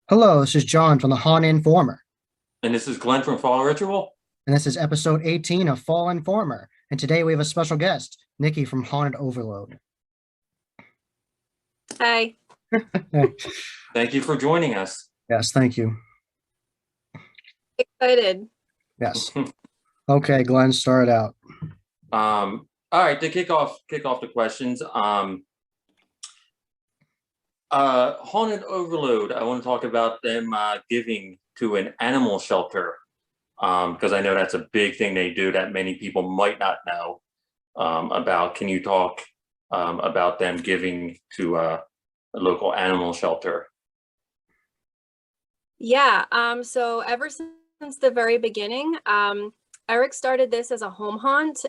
Hello, this is John from the Han Informer, And this is Glenn from Fall Ritual. and this is episode 18 of Fall Informer. And today we have a special guest, Nikki from Haunted Overload. Hi. Thank you for joining us. Yes, thank you. Excited. Yes. Okay, Glenn, start out. All right, to kick off the questions. Haunted Overload. I want to talk about them giving to an animal shelter because I know that's a big thing they do that many people might not know about. Can you talk about them giving to a local animal shelter? Yeah. So ever since the very beginning, Eric started this as a home haunt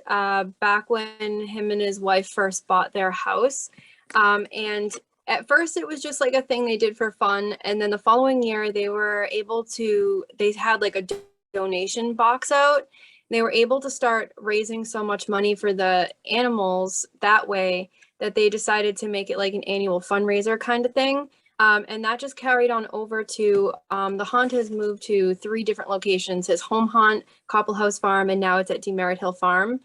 back when him and his wife first bought their house. And at first it was just like a thing they did for fun. And then the following year they had like a donation box out. They were able to start raising so much money for the animals that way that they decided to make it like an annual fundraiser kind of thing. And that just carried on over to the haunt has moved to 3 different locations: his home haunt, Copplehouse Farm, and now it's at Demerit Hill Farm.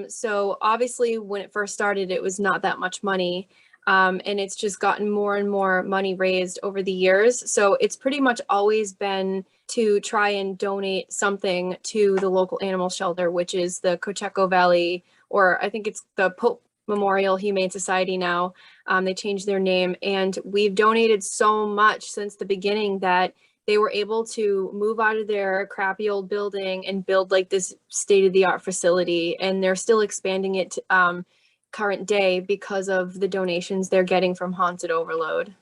So obviously, when it first started, it was not that much money. And it's just gotten more and more money raised over the years. So it's pretty much always been to try and donate something to the local animal shelter, which is the Cocheco Valley, or I think it's the Pope Memorial Humane Society now. They changed their name, and we've donated so much since the beginning that they were able to move out of their crappy old building and build like this state-of-the-art facility, and they're still expanding it to, current day because of the donations they're getting from Haunted Overload.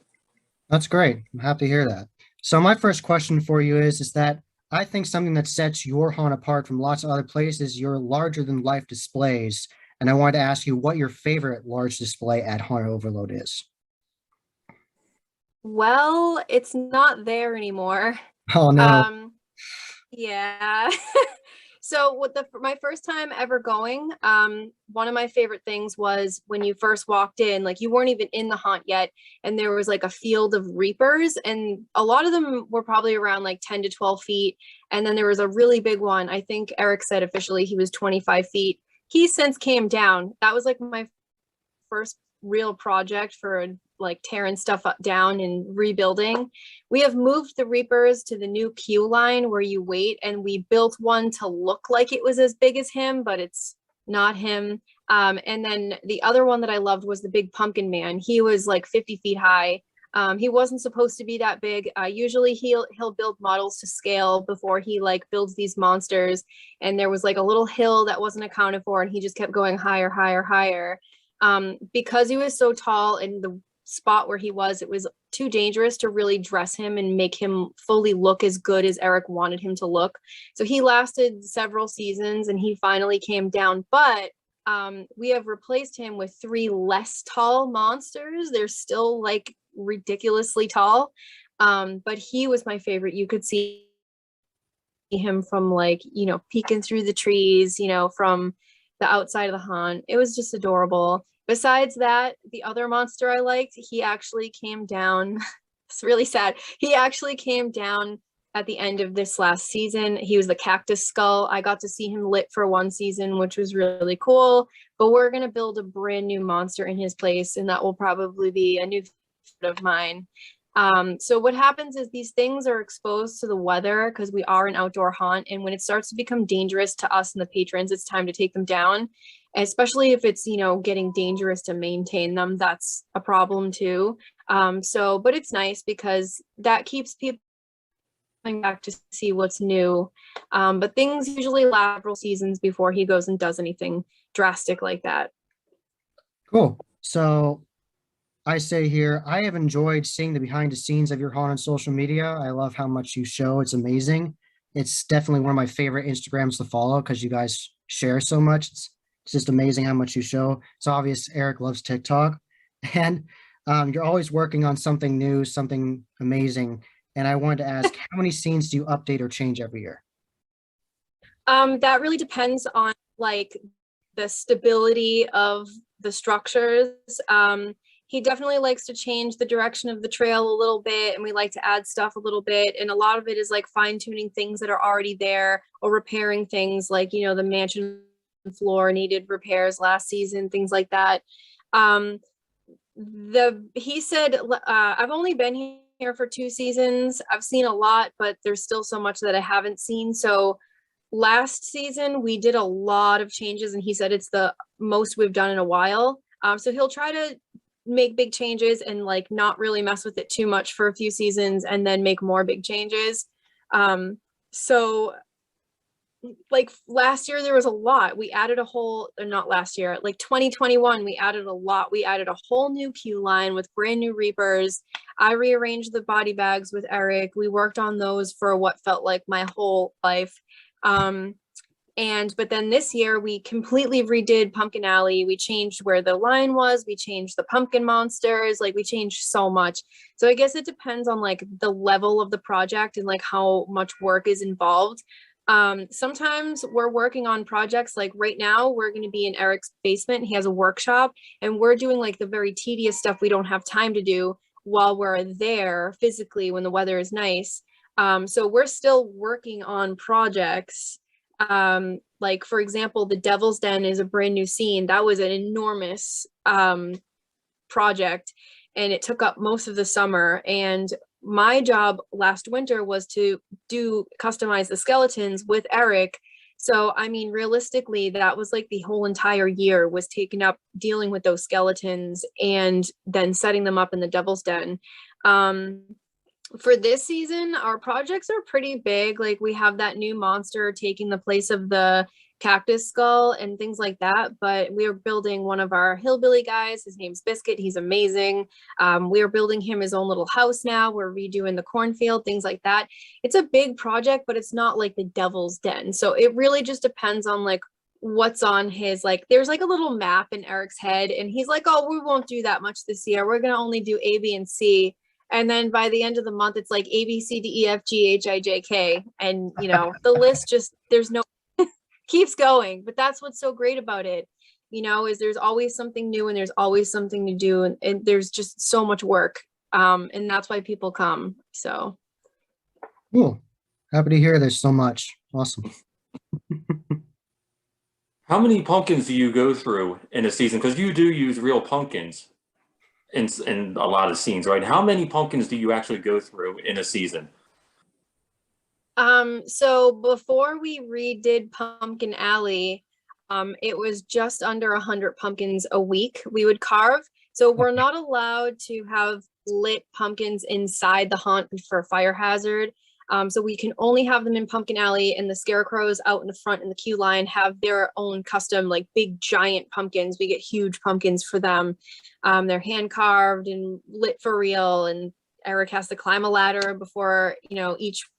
That's great. I'm happy to hear that. So my first question for you is that I think something that sets your haunt apart from lots of other places, your larger than life displays. And I wanted to ask you what your favorite large display at Haunted Overload is. Well, it's not there anymore. Oh no. Um, yeah. So with my first time ever going, one of my favorite things was when you first walked in, like you weren't even in the haunt yet, and there was like a field of reapers, and a lot of them were probably around like 10 to 12 feet. And then there was a really big one. I think Eric said officially he was 25 feet. He since came down. That was like my first real project for like tearing stuff up down and rebuilding. We have moved the Reapers to the new queue line where you wait, and we built one to look like it was as big as him, but it's not him. And then the other one that I loved was the big pumpkin man. He was like 50 feet high. He wasn't supposed to be that big. Usually he'll build models to scale before he like builds these monsters. And there was like a little hill that wasn't accounted for, and he just kept going higher, higher, higher. Because he was so tall and the spot where he was, it was too dangerous to really dress him and make him fully look as good as Eric wanted him to look. So he lasted several seasons and he finally came down. But we have replaced him with 3 less tall monsters. They're still like ridiculously tall. But he was my favorite. You could see him from like, peeking through the trees, from the outside of the haunt. It was just adorable. Besides that, the other monster I liked, he actually came down. It's really sad. He actually came down at the end of this last season. He was the cactus skull. I got to see him lit for one season, which was really cool. But we're going to build a brand new monster in his place, and that will probably be a new favorite of mine. So what happens is these things are exposed to the weather because we are an outdoor haunt. And when it starts to become dangerous to us and the patrons, it's time to take them down. Especially if it's, getting dangerous to maintain them, that's a problem too. But it's nice because that keeps people coming back to see what's new. But things usually last several seasons before he goes and does anything drastic like that. Cool. So I say here, I have enjoyed seeing the behind the scenes of your haunt on social media. I love how much you show. It's amazing. It's definitely one of my favorite Instagrams to follow because you guys share so much. It's just amazing how much you show. It's obvious Eric loves TikTok, and you're always working on something new, something amazing. And I wanted to ask, how many scenes do you update or change every year? That really depends on like the stability of the structures. he definitely likes to change the direction of the trail a little bit, and we like to add stuff a little bit. And a lot of it is like fine tuning things that are already there, or repairing things like, you know, the mansion floor needed repairs last season, things like that. He said, I've only been here for 2 seasons. I've seen a lot, but there's still so much that I haven't seen. So last season we did a lot of changes, and he said it's the most we've done in a while. So he'll try to make big changes and like not really mess with it too much for a few seasons, and then make more big changes. So like last year there was a lot. We added a whole, or not last year, like 2021, we added a lot. We added a whole new queue line with brand new reapers. I rearranged the body bags with Eric. We worked on those for what felt like my whole life. But then this year we completely redid Pumpkin Alley. We changed where the line was. We changed the pumpkin monsters. Like we changed so much. So I guess it depends on like the level of the project and like how much work is involved. Sometimes we're working on projects, like right now we're going to be in Eric's basement. He has a workshop, and we're doing like the very tedious stuff we don't have time to do while we're there physically when the weather is nice. So we're still working on projects. Like for example, the Devil's Den is a brand new scene. That was an enormous project, and it took up most of the summer. And my job last winter was to customize the skeletons with Eric. So, I mean, realistically, that was like the whole entire year was taken up dealing with those skeletons and then setting them up in the Devil's Den. For this season, our projects are pretty big. Like we have that new monster taking the place of the cactus skull and things like that. But we are building one of our hillbilly guys. His name's Biscuit. He's amazing. We are building him his own little house now. We're redoing the cornfield, things like that. It's a big project, but it's not like the Devil's Den. So it really just depends on like what's on his, like, there's like a little map in Eric's head, and he's like, oh, we won't do that much this year. We're going to only do A, B, and C. And then by the end of the month, it's like A, B, C, D, E, F, G, H, I, J, K. And, you know, the list just, there's no, keeps going. But that's what's so great about it, you know, is there's always something new and there's always something to do. And there's just so much work. And that's why people come. So. Cool. Happy to hear this so much. Awesome. How many pumpkins do you go through in a season? Because you do use real pumpkins in a lot of scenes, right? How many pumpkins do you actually go through in a season? So before we redid Pumpkin Alley, it was just under 100 pumpkins a week we would carve. So we're not allowed to have lit pumpkins inside the haunt for fire hazard. So we can only have them in Pumpkin Alley, and the scarecrows out in the front in the queue line have their own custom, like big giant pumpkins. We get huge pumpkins for them. They're hand carved and lit for real. And Eric has to climb a ladder before, you know,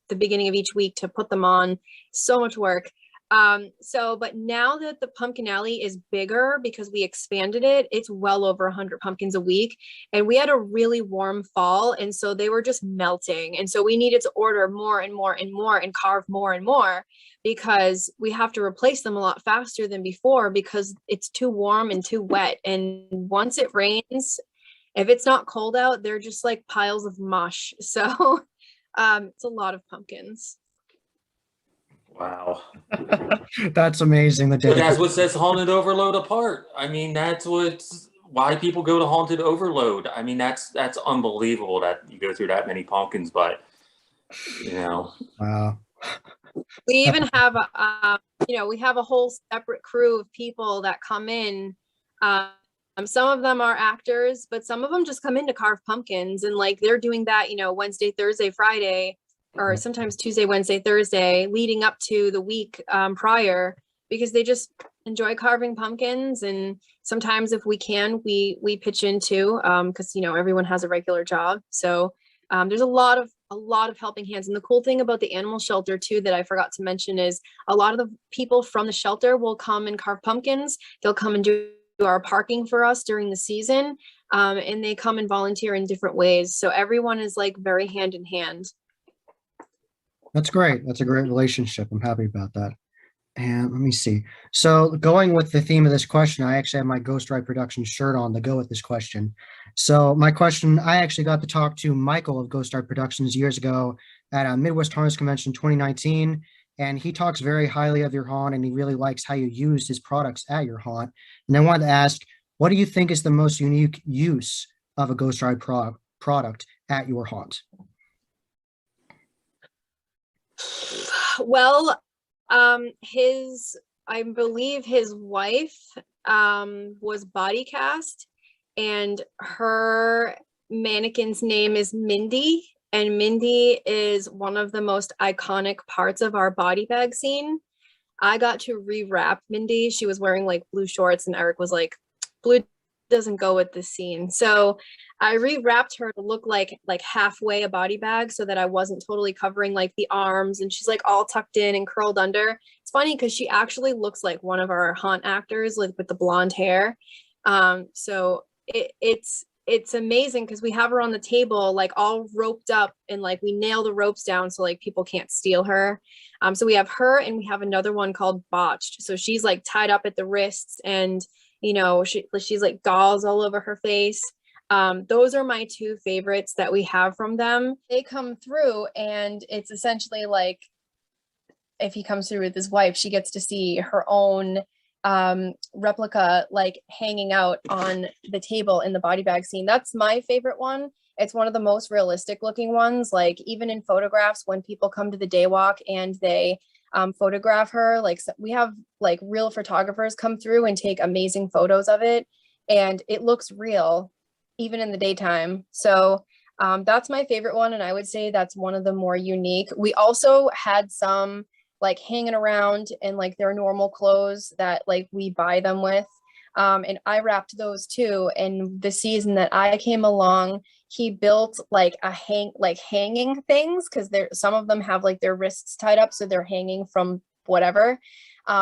the beginning of each week to put them on. So much work. But now that the Pumpkin Alley is bigger because we expanded it, it's well over 100 pumpkins a week. And we had a really warm fall, and so they were just melting. And so we needed to order more and more and more and carve more and more, because we have to replace them a lot faster than before because it's too warm and too wet. And once it rains, if it's not cold out, they're just like piles of mush. So it's a lot of pumpkins. Wow. That's amazing. But that's what sets Haunted Overload apart. I mean, that's why people go to Haunted Overload. I mean, that's unbelievable that you go through that many pumpkins, but you know. Wow. We even have we have a whole separate crew of people that come in. Some of them are actors, but some of them just come in to carve pumpkins, and like they're doing that, you know, Wednesday, Thursday, Friday, or sometimes Tuesday, Wednesday, Thursday, leading up to the week prior, because they just enjoy carving pumpkins. And sometimes if we can, we pitch in too, because, you know, everyone has a regular job. So there's a lot of helping hands. And the cool thing about the animal shelter too, that I forgot to mention, is a lot of the people from the shelter will come and carve pumpkins. They'll come and do our parking for us during the season. And they come and volunteer in different ways. So everyone is like very hand in hand. That's great. That's a great relationship. I'm happy about that. And let me see. So going with the theme of this question, I actually have my Ghostride Productions shirt on to go with this question. So my question, I actually got to talk to Michael of Ghostride Productions years ago at a Midwest Harness Convention 2019, and he talks very highly of your haunt, and he really likes how you use his products at your haunt. And I wanted to ask, what do you think is the most unique use of a Ghostride product at your haunt? Well, I believe his wife was body cast, and her mannequin's name is Mindy, and Mindy is one of the most iconic parts of our body bag scene. I got to rewrap Mindy. She was wearing like blue shorts, and Eric was like, blue doesn't go with this scene. So I rewrapped her to look like halfway a body bag so that I wasn't totally covering like the arms, and she's like all tucked in and curled under. It's funny because she actually looks like one of our haunt actors, like with the blonde hair. So it's amazing because we have her on the table like all roped up, and like we nail the ropes down so like people can't steal her. So we have her, and we have another one called Botched. So she's like tied up at the wrists, and she's like gauze all over her face. Those are my two favorites that we have from them. They come through, and it's essentially like if he comes through with his wife, she gets to see her own replica like hanging out on the table in the body bag scene. That's my favorite one. It's one of the most realistic looking ones. Like even in photographs, when people come to the day walk and they photograph her, like we have like real photographers come through and take amazing photos of it, and it looks real even in the daytime. So that's my favorite one, and I would say that's one of the more unique. We also had some like hanging around in like their normal clothes that like we buy them with. And I wrapped those too. And the season that I came along, he built like hanging things, because there some of them have like their wrists tied up, so they're hanging from whatever.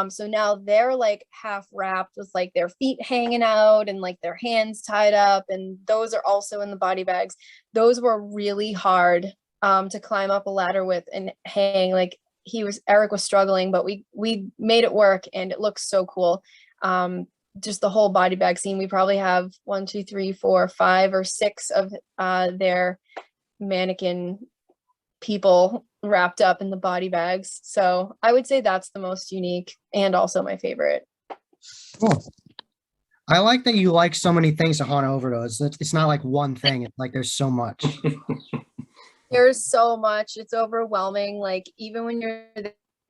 So now they're like half wrapped with like their feet hanging out and like their hands tied up, and those are also in the body bags. Those were really hard to climb up a ladder with and hang. Like Eric was struggling, but we made it work, and it looks so cool. Just the whole body bag scene, we probably have 1, 2, 3, 4, 5 or 6 of their mannequin people wrapped up in the body bags. So I would say that's the most unique and also my favorite. Cool. I like that you like so many things to Haunt Overdose. It's not like one thing. It's like there's so much. There's so much. It's overwhelming. Like even when you're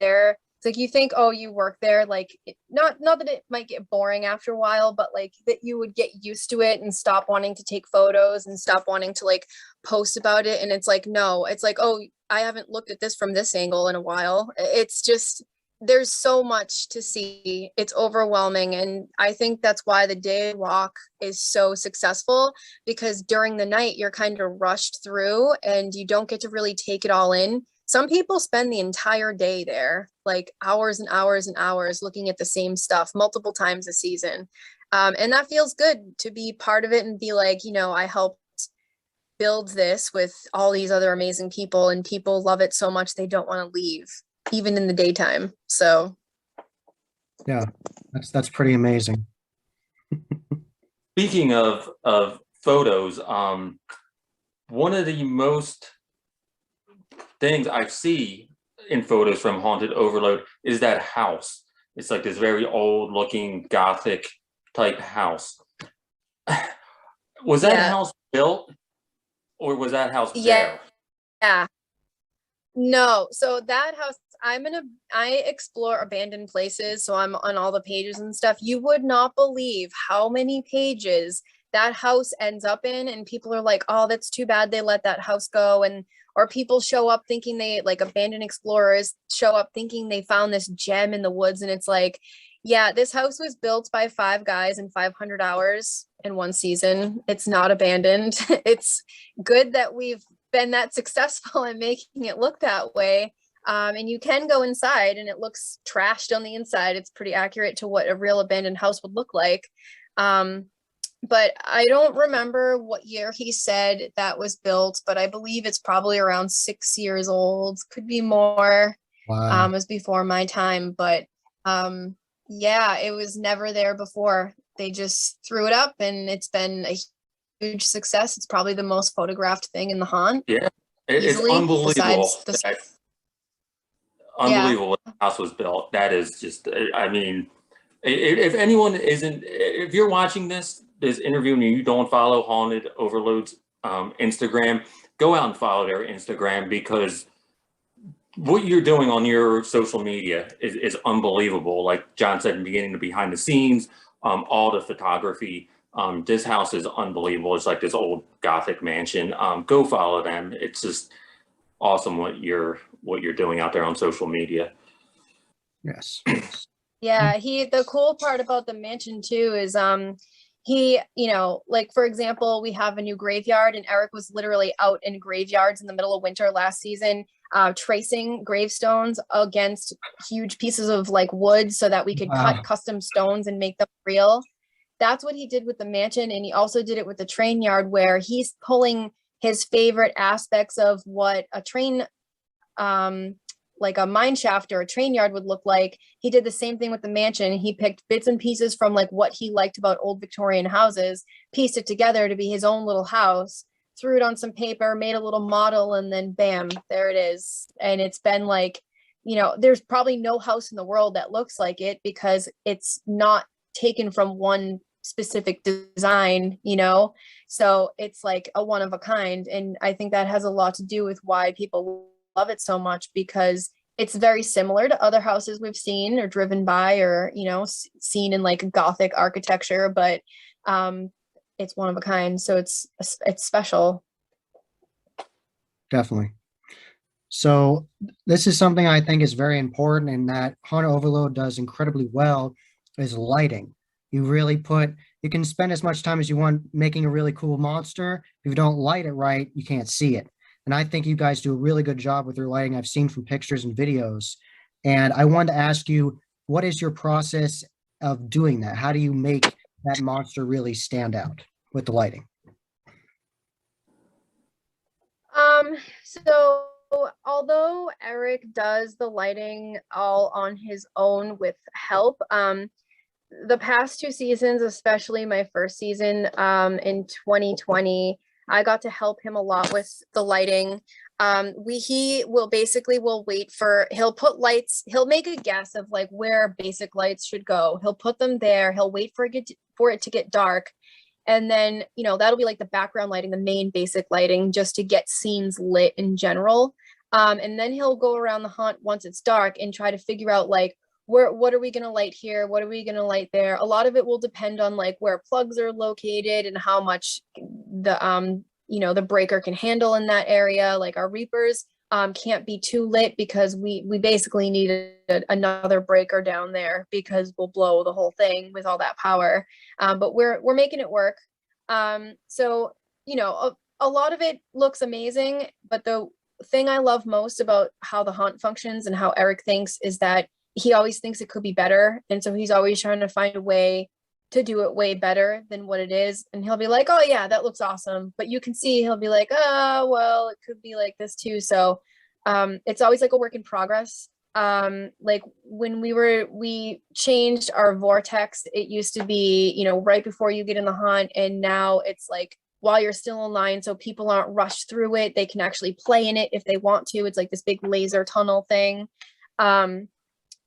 there, it's like you think, oh, you work there. Like not that it might get boring after a while, but like that you would get used to it and stop wanting to take photos and stop wanting to like post about it. And it's like, no, it's like, oh, I haven't looked at this from this angle in a while. It's just, there's so much to see. It's overwhelming. And I think that's why the day walk is so successful, because during the night you're kind of rushed through and you don't get to really take it all in. Some people spend the entire day there, like hours and hours and hours looking at the same stuff multiple times a season. And that feels good to be part of it and be like, I helped build this with all these other amazing people, and people love it so much they don't want to leave even in the daytime. So yeah, that's pretty amazing. Speaking of photos, one of the most things I see in photos from Haunted Overload is that house. It's like this very old looking Gothic type house. Was that house built, or was that house there? Yeah. No, so that house, I explore abandoned places, so I'm on all the pages and stuff. You would not believe how many pages that house ends up in, and people are like, oh, that's too bad they let that house go. And or people show up thinking abandoned explorers show up thinking they found this gem in the woods, and it's like, yeah, this house was built by 5 guys in 500 hours in one season. It's not abandoned. It's good that we've been that successful in making it look that way. And you can go inside and it looks trashed on the inside. It's pretty accurate to what a real abandoned house would look like. But I don't remember what year he said that was built, but I believe it's probably around 6 years old. Could be more. Wow. It was before my time, but Yeah, it was never there before. They just threw it up and it's been a huge success. It's probably the most photographed thing in the haunt Yeah, it's easily, unbelievable. besides the, yeah. Unbelievable when the house was built. That is just, I mean, if anyone isn't, if you're watching this interview and you don't follow Haunted Overload's Instagram, go out and follow their Instagram, because what you're doing on your social media is unbelievable. Like John said in the beginning, the behind the scenes, all the photography. This house is unbelievable. It's like this old Gothic mansion. Go follow them. It's just awesome what you're doing out there on social media. Yes. Yeah, the cool part about the mansion too is he, like for example, we have a new graveyard and Eric was literally out in graveyards in the middle of winter last season, tracing gravestones against huge pieces of like wood so that we could cut custom stones and make them real. That's what he did with the mansion, and he also did it with the train yard, where he's pulling his favorite aspects of what a train like a mine shaft or a train yard would look like. He did the same thing with the mansion. He picked bits and pieces from like what he liked about old Victorian houses, pieced it together to be his own little house, threw it on some paper, made a little model, and then bam, there it is. And it's been like, there's probably no house in the world that looks like it, because it's not taken from one specific design, so it's like a one of a kind. And I think that has a lot to do with why people love it so much, because it's very similar to other houses we've seen or driven by, or seen in like Gothic architecture, but it's one of a kind, so it's special. Definitely. So this is something I think is very important, and that Haunted Overload does incredibly well, is lighting. You can spend as much time as you want making a really cool monster. If you don't light it right, you can't see it. And I think you guys do a really good job with your lighting. I've seen from pictures and videos. And I wanted to ask you, what is your process of doing that? How do you make that monster really stand out with the lighting? So although Eric does the lighting all on his own with help, the past two seasons, especially my first season, in 2020, I got to help him a lot with the lighting. He will wait for, he'll put lights, he'll make a guess of like where basic lights should go. He'll put them there. He'll wait for it to get dark. And then, that'll be like the background lighting, the main basic lighting, just to get scenes lit in general. And then he'll go around the haunt once it's dark and try to figure out like, what are we going to light here? What are we going to light there? A lot of it will depend on like where plugs are located and how much the breaker can handle in that area. Like our Reapers can't be too lit, because we basically need another breaker down there, because we'll blow the whole thing with all that power. But we're making it work. So, a lot of it looks amazing, but the thing I love most about how the haunt functions and how Eric thinks is that he always thinks it could be better. And so he's always trying to find a way to do it way better than what it is. And he'll be like, oh yeah, that looks awesome. But you can see he'll be like, oh, well, it could be like this too. So it's always like a work in progress. Like when we changed our vortex, it used to be, right before you get in the haunt. And now it's like while you're still in line, so people aren't rushed through it. They can actually play in it if they want to. It's like this big laser tunnel thing.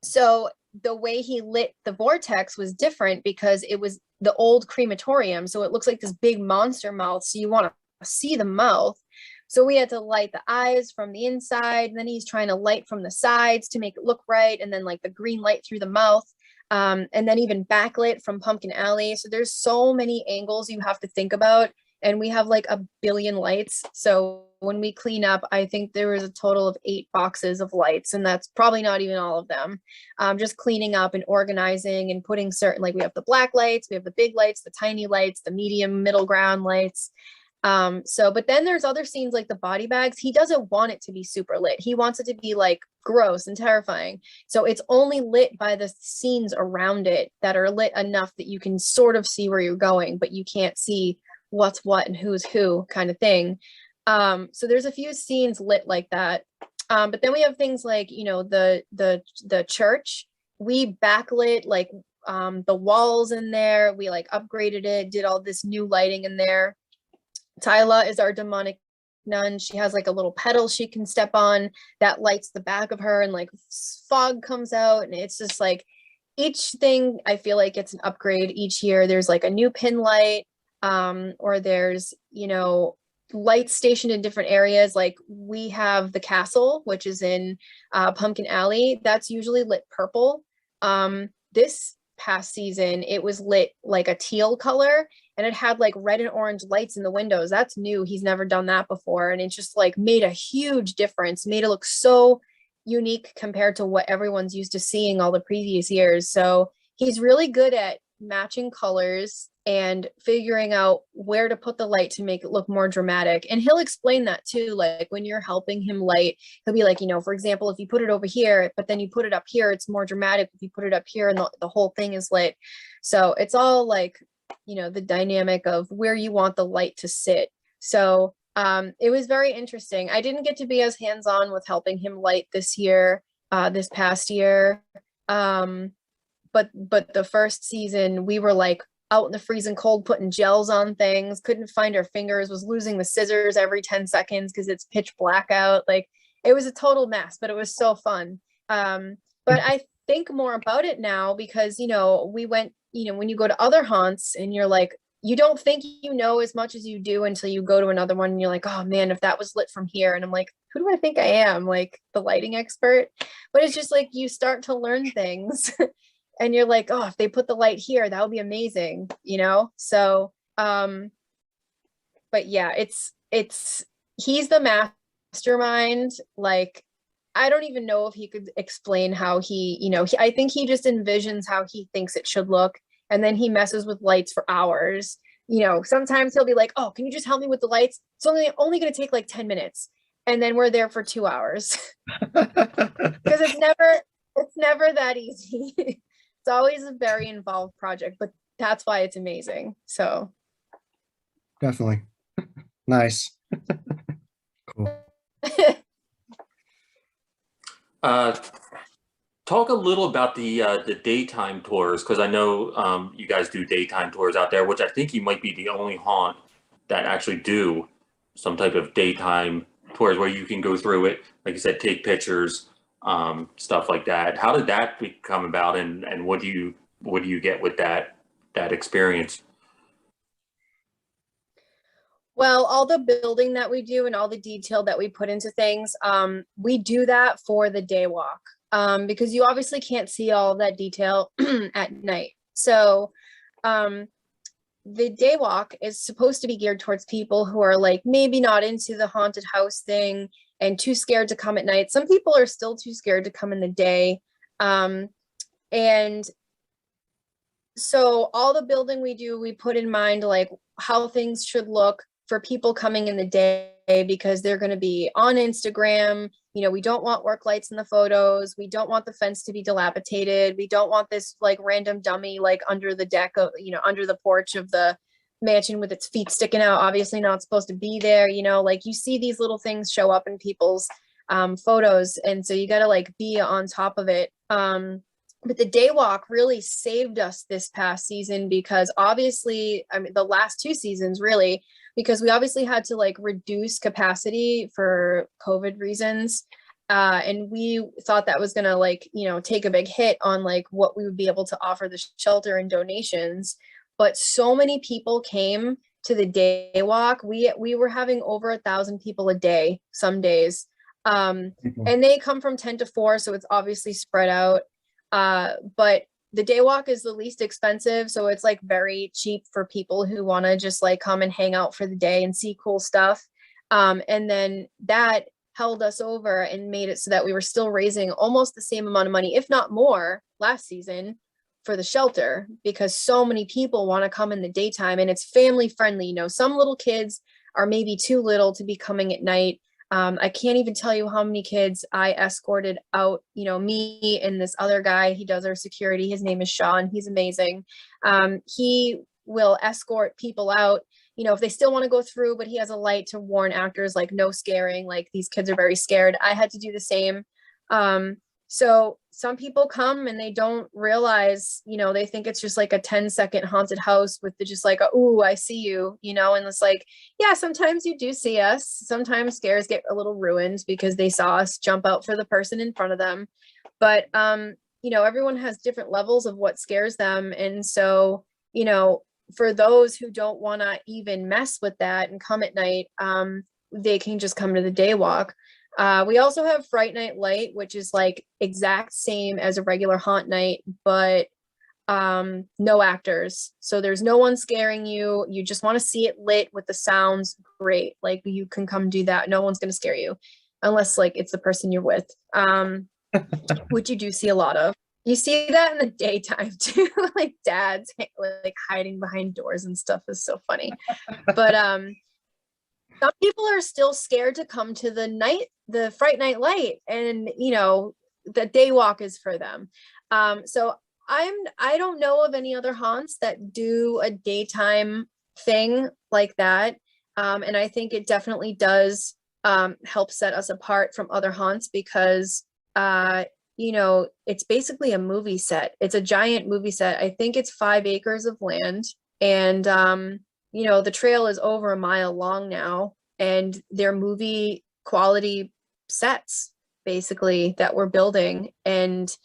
So the way he lit the vortex was different, because it was the old crematorium. So it looks like this big monster mouth. So you want to see the mouth. So we had to light the eyes from the inside. And then he's trying to light from the sides to make it look right. And then like the green light through the mouth. And then even backlit from Pumpkin Alley. So there's so many angles you have to think about. And we have like a billion lights. So when we clean up, I think there was a total of 8 boxes of lights, and that's probably not even all of them. Just cleaning up and organizing and putting certain, like we have the black lights, we have the big lights, the tiny lights, the medium middle ground lights. But then there's other scenes like the body bags. He doesn't want it to be super lit. He wants it to be like gross and terrifying. So it's only lit by the scenes around it that are lit enough that you can sort of see where you're going, but you can't see what's what and who's who kind of thing. So there's a few scenes lit like that. But then we have things like, the church, we backlit like the walls in there. We like upgraded it, did all this new lighting in there. Tyla is our demonic nun. She has like a little pedal she can step on that lights the back of her, and like fog comes out, and it's just like each thing I feel like gets an upgrade each year. There's like a new pin light, or there's, you know, lights stationed in different areas. Like we have the castle, which is in Pumpkin Alley. That's usually lit purple. This past season, it was lit like a teal color, and it had like red and orange lights in the windows. That's new. He's never done that before. And it just like made a huge difference, made it look so unique compared to what everyone's used to seeing all the previous years. So he's really good at matching colors and figuring out where to put the light to make it look more dramatic. And he'll explain that too. Like when you're helping him light, he'll be like, you know, for example, if you put it over here, but then you put it up here, it's more dramatic. If you put it up here and the whole thing is lit. So it's all like, you know, the dynamic of where you want the light to sit. So it was very interesting. I didn't get to be as hands-on with helping him light this year, this past year. But the first season we were like out in the freezing cold, putting gels on things, couldn't find our fingers, was losing the scissors every 10 seconds because it's pitch black out. Like it was a total mess, but it was so fun. But I think more about it now because, you know, we went, you know, when you go to other haunts and you're like, you don't think you know as much as you do until you go to another one and you're like, oh man, if that was lit from here. And I'm like, who do I think I am? Like the lighting expert? But it's just like you start to learn things and you're like, oh, if they put the light here, that would be amazing, you know? So, but yeah, he's the mastermind. Like, I don't even know if he could explain how he, you know, I think he just envisions how he thinks it should look. And then he messes with lights for hours. You know, sometimes he'll be like, oh, can you just help me with the lights? It's only going to take like 10 minutes. And then we're there for 2 hours. Because it's never that easy. It's always a very involved project, but that's why it's amazing. So Definitely. Nice. Cool. Talk a little about the daytime tours, because I know you guys do daytime tours out there, which I think you might be the only haunt that actually do some type of daytime tours where you can go through it, like you said, take pictures, stuff like that. How did that come about, and what do you get with that experience? Well, all the building that we do and all the detail that we put into things, we do that for the day walk, because you obviously can't see all of that detail at night. So the day walk is supposed to be geared towards people who are like maybe not into the haunted house thing and too scared to come at night. Some people are still too scared to come in the day. And so all the building we do, we put in mind like how things should look for people coming in the day, because they're going to be on Instagram. You know, we don't want work lights in the photos. We don't want the fence to be dilapidated. We don't want this like random dummy like under the deck of, you know, under the porch of the mansion with its feet sticking out, obviously not supposed to be there. You know, like you see these little things show up in people's photos, and so you got to like be on top of it. But the day walk really saved us this past season, because obviously, I mean, the last 2 seasons really, because we obviously had to like reduce capacity for COVID reasons. And we thought that was going to like, you know, take a big hit on like what we would be able to offer the shelter and donations. But so many people came to the day walk. We were having over 1,000 people a day, some days. And they come from 10 to 4. So it's obviously spread out. But the day walk is the least expensive. So it's like very cheap for people who want to just like come and hang out for the day and see cool stuff. And then that held us over and made it so that we were still raising almost the same amount of money, if not more, last season for the shelter, because so many people want to come in the daytime and it's family friendly. You know, some little kids are maybe too little to be coming at night. I can't even tell you how many kids I escorted out, you know, me and this other guy, he does our security. His name is Sean. He's amazing. He will escort people out, you know, if they still want to go through, but he has a light to warn actors, like no scaring, like these kids are very scared. I had to do the same. So some people come and they don't realize, they think it's just like a 10-second haunted house with the just like, "Ooh, I see you," and it's like, yeah, sometimes you do see us. Sometimes scares get a little ruined because they saw us jump out for the person in front of them. But everyone has different levels of what scares them. And so, for those who don't want to even mess with that and come at night, they can just come to the day walk. We also have Fright Night Light, which is like exact same as a regular haunt night, but no actors. So there's no one scaring you. You just want to see it lit with the sounds. Great. Like you can come do that. No one's going to scare you unless like it's the person you're with. Which you do see a lot of. You see that in the daytime too, like dads like hiding behind doors and stuff is so funny. But some people are still scared to come to the Fright Night Light, and the day walk is for them. So I don't know of any other haunts that do a daytime thing like that. And I think it definitely does help set us apart from other haunts because it's basically a movie set. It's a giant movie set. I think it's 5 acres of land, and the trail is over a mile long now, and they're movie quality sets basically that we're building. And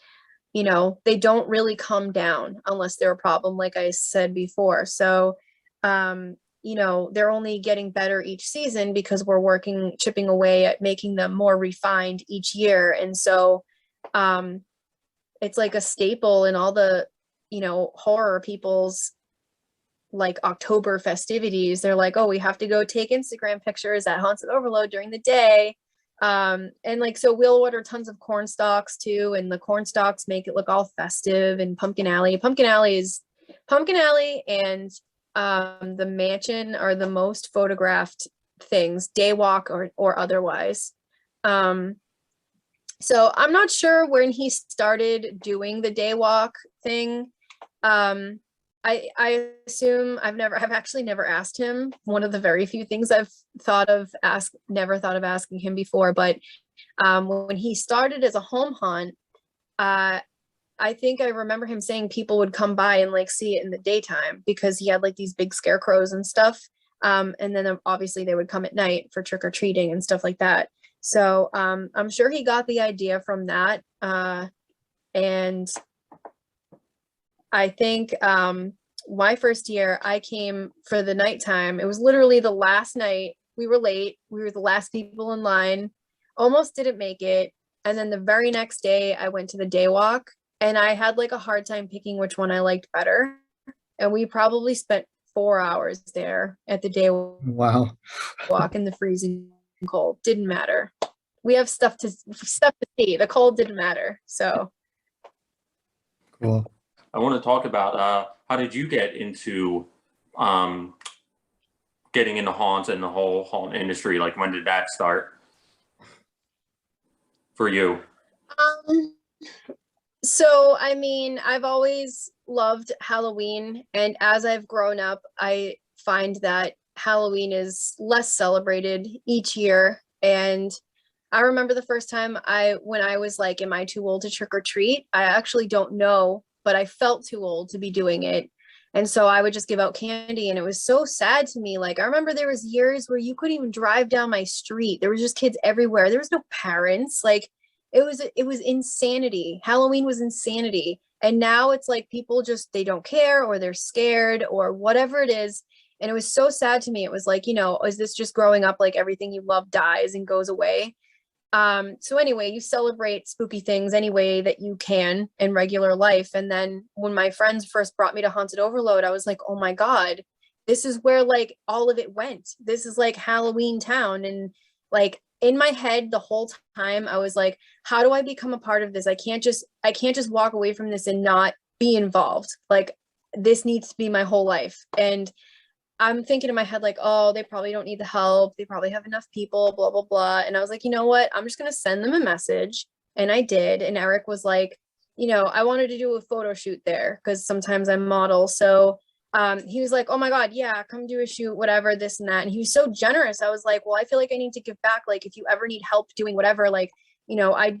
they don't really come down unless they're a problem, like I said before. So they're only getting better each season because we're chipping away at making them more refined each year. And so it's like a staple in all the horror people's like October festivities. They're like, oh, we have to go take Instagram pictures at Haunted Overload during the day. And like, so we'll order tons of corn stalks too, and the corn stalks make it look all festive. And Pumpkin Alley and the mansion are the most photographed things, day walk or otherwise. So I'm not sure when he started doing the day walk thing. I assume I've actually never asked him. One of the very few things I've never thought of asking him before. But when he started as a home haunt, I think I remember him saying people would come by and like see it in the daytime because he had like these big scarecrows and stuff. And then obviously they would come at night for trick or treating and stuff like that. So I'm sure he got the idea from that. And I think my first year I came for the nighttime. It was literally the last night. We were late. We were the last people in line. Almost didn't make it. And then the very next day I went to the day walk, and I had like a hard time picking which one I liked better. And we probably spent 4 hours there at the day Wow. walk in the freezing cold. Didn't matter. We have stuff to see. The cold didn't matter. So Cool. I want to talk about how did you get into getting into haunts and the whole haunt industry? Like, when did that start for you? So, I mean, I've always loved Halloween, and as I've grown up, I find that Halloween is less celebrated each year. And I remember the first time when I was like, am I too old to trick or treat? I actually don't know, but I felt too old to be doing it. And so I would just give out candy, and it was so sad to me. Like, I remember there was years where you couldn't even drive down my street. There was just kids everywhere. There was no parents. Like, it was insanity. Halloween was insanity. And now it's like people just, they don't care, or they're scared, or whatever it is. And it was so sad to me. It was like, is this just growing up, like everything you love dies and goes away? So anyway, you celebrate spooky things any way that you can in regular life. And then when my friends first brought me to Haunted Overload, I was like, oh my God, this is where like all of it went. This is like Halloween Town. And like in my head the whole time, I was like, how do I become a part of this? I can't just walk away from this and not be involved. Like, this needs to be my whole life. And I'm thinking in my head, like, oh, they probably don't need the help. They probably have enough people, blah, blah, blah. And I was like, you know what? I'm just going to send them a message. And I did. And Eric was like, I wanted to do a photo shoot there because sometimes I model. So he was like, oh my God, yeah, come do a shoot, whatever, this and that. And he was so generous. I was like, well, I feel like I need to give back. Like, if you ever need help doing whatever, like, I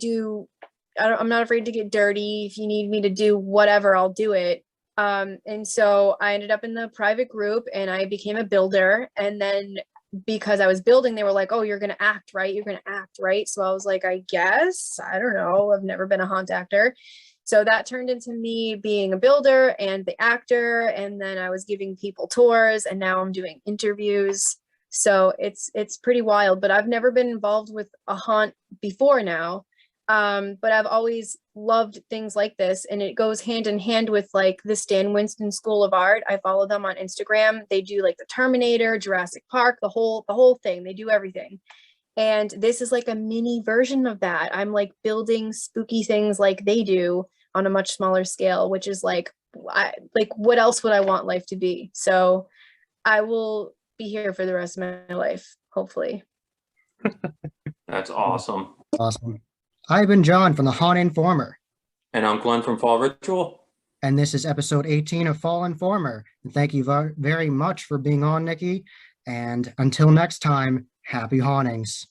I'm not afraid to get dirty. If you need me to do whatever, I'll do it. And so I ended up in the private group and I became a builder. And then because I was building, they were like, oh, you're going to act, right? You're going to act, right? So I was like, I guess, I don't know. I've never been a haunt actor. So that turned into me being a builder and the actor. And then I was giving people tours and now I'm doing interviews. So it's pretty wild, but I've never been involved with a haunt before now. But I've always loved things like this, and it goes hand in hand with like the Stan Winston School of Art. I follow them on Instagram. They do like the Terminator, Jurassic Park, the whole thing. They do everything. And this is like a mini version of that. I'm like building spooky things like they do on a much smaller scale, which is like what else would I want life to be? So I will be here for the rest of my life, hopefully. That's awesome. Awesome. I've been John from the Haunt Informer, And I'm Glenn from Fall Ritual. and this is episode 18 of Fall Informer. And thank you very much for being on, Niki. And until next time, happy hauntings.